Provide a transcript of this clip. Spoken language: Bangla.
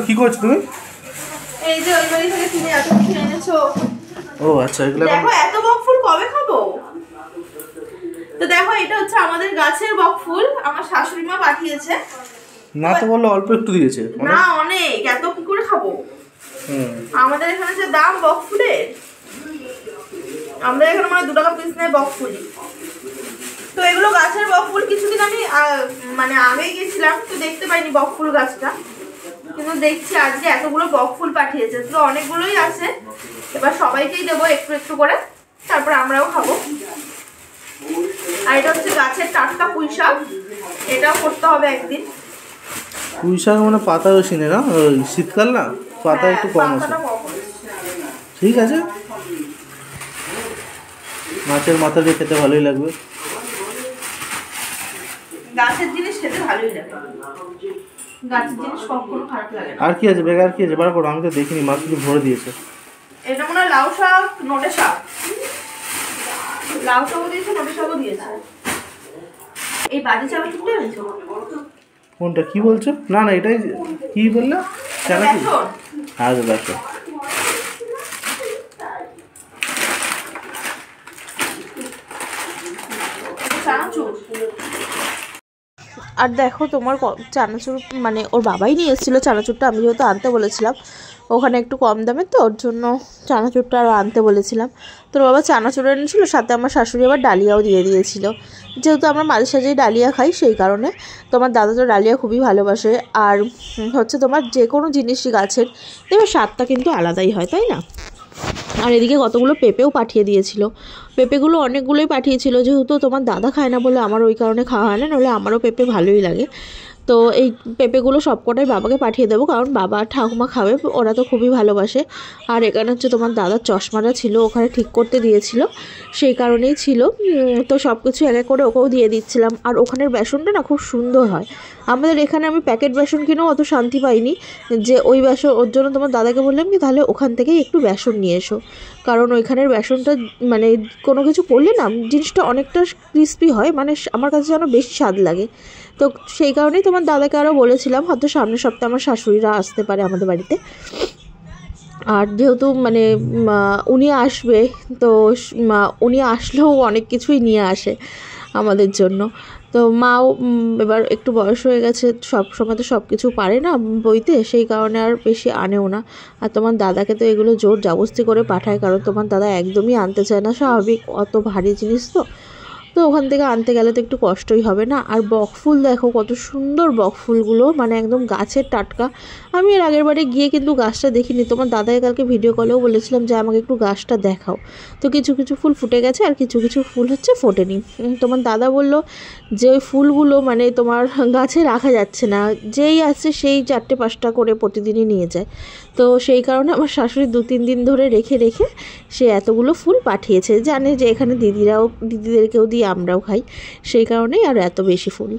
কি করছো তুমি? এই যে ওই বাড়ি থেকে কিনে এত কিছু এনেছো। ও আচ্ছা, এগুলো দেখো এত বকফুল কবে খাবো। তো দেখো এটা হচ্ছে আমাদের গাছের বকফুল, আমার শাশুড়ি মা পাঠিয়েছে। না তো বললো অল্প একটু দিয়েছে। না অনেক, এত কি করে খাবো। আমাদের এখানে যে দাম বকফুলের, আমাদের এখানে মানে 2 টাকা পিস নেয় বকফুলি। তো এগুলো গাছের বকফুল। কিছুদিন আমি মানে আগে গেছিলাম তো দেখতে পাইনি বকফুল গাছটা, কিন্তু দেখছি আজকে এতগুলো বকফুল পাঠিয়েছে। তো অনেকগুলোই আছে, এবার সবাইকেই দেবো একটু একটু করে, তারপর আমরাও খাবো। আর এটা হচ্ছে গাছের টাটকা পুঁই শাক, এটাও করতে হবে একদিন। পুঁই শাক মানে পাতা বেশি নেই না, শীতকাল না, পাতা একটু কম আছে। ঠিক আছে, মাছের মাথা দিয়ে খেতে ভালোই লাগবে। গাছের জিনিস খেতে ভালোই লাগে, গাছের জিনিস কখনো খারাপ লাগে না। আর কি আছে বেকার, কি আছে বার করো, আমি তো দেখিনি, মা কিছু ভরে দিয়েছে। এটা মনে হয় লাউ শাক, নোটে শাক, লাউ শাকও দিয়েছে, নোটে শাকও দিয়েছে। এই বাজি চানাচুরটা এনেছো? কোনটা কি বলছো? না না এটাই কি বললে, চানাচুর? আজ দেখো আর দেখো তোমার চানাচুর মানে ওর বাবাই নিয়ে এসেছিলো চানাচুরটা, আমি যেহেতু আনতে বলেছিলাম ওখানে একটু কম দামে, তো ওর জন্য চানাচুরটা আরও আনতে বলেছিলাম। তোর বাবা চানাচুর এনেছিলো, সাথে আমার শাশুড়ি আবার ডালিয়াও দিয়ে দিয়েছিল। যেহেতু আমরা মাঝে সাঝেই ডালিয়া খাই সেই কারণে। তোমার দাদা তো ডালিয়া খুবই ভালোবাসে। আর হচ্ছে তোমার যে কোনো জিনিসই গাছের দেখবে স্বাদটা কিন্তু আলাদাই হয়, তাই না? আর এদিকে কতগুলো পেঁপেও পাঠিয়ে দিয়েছিল, পেঁপেগুলো অনেকগুলোই পাঠিয়েছিল। যেহেতু তোমার দাদা খায় না বলে আমার ওই কারণে খাওয়া হয় না, নাহলে আমারও পেঁপে ভালোই লাগে। তো এই পেঁপেগুলো সবকটাই বাবাকে পাঠিয়ে দেবো, কারণ বাবা ঠাকুমা খাবে, ওরা তো খুবই ভালোবাসে। আর এখানে হচ্ছে তোমার দাদার চশমাটা ছিল, ওখানে ঠিক করতে দিয়েছিল, সেই কারণেই ছিল। তো সব কিছু এক এক করে ওকেও দিয়ে দিচ্ছিলাম। আর ওখানের বেসনটা না খুব সুন্দর হয়। আমাদের এখানে আমি প্যাকেট বেসন কিনেও অত শান্তি পাইনি, যে ওই বেসন, ওর জন্য তোমার দাদাকে বললাম কি তাহলে ওখান থেকেই একটু বেসন নিয়ে এসো, কারণ ওইখানের বেসনটা মানে কোনো কিছু করলে না জিনিসটা অনেকটা ক্রিস্পি হয়, মানে আমার কাছে যেন বেশি স্বাদ লাগে। তো সেই কারণেই তোমার দাদাকে আরও বলেছিলাম, হয়তো সামনের সপ্তাহে আমার শাশুড়িরা আসতে পারে আমাদের বাড়িতে। আর যেহেতু মানে উনি আসবে, তো উনি আসলেও অনেক কিছুই নিয়ে আসে আমাদের জন্য। তো মাও এবার একটু বয়স হয়ে গেছে, সব সময় তো সব কিছু পারে না বইতে, সেই কারণে আর বেশি আনেও না। আর তোমার দাদাকে তো এগুলো জোর জবরদস্তি করে পাঠায়, কারণ তোমার দাদা একদমই আনতে চায় না, স্বাভাবিক, অত ভারী জিনিস তো। তো ওখান থেকে আনতে গেলে তো একটু কষ্টই হবে না। আর বকফুল দেখো কত সুন্দর বকফুলগুলো, মানে একদম গাছের টাটকা। আমি এর আগের বারে গিয়ে কিন্তু গাছটা দেখিনি, তোমার দাদাকে কালকে ভিডিও কলেও বলেছিলাম যে আমাকে একটু গাছটা দেখাও। তো কিছু কিছু ফুল ফুটে গেছে আর কিছু কিছু ফুল হচ্ছে ফোটেনি। তোমার দাদা বললো যে ওই ফুলগুলো মানে তোমার গাছে রাখা যাচ্ছে না, যেই আসছে সেই 4-5টা করে প্রতিদিনই নিয়ে যায়। তো সেই কারণে আমার শাশুড়ি 2-3 দিন ধরে রেখে রেখে সে এতগুলো ফুল পাঠিয়েছে, জানে যে এখানে দিদিদেরকেও দিয়ে আমরাও খাই, সেই কারণেই আর এত বেশি ফুল।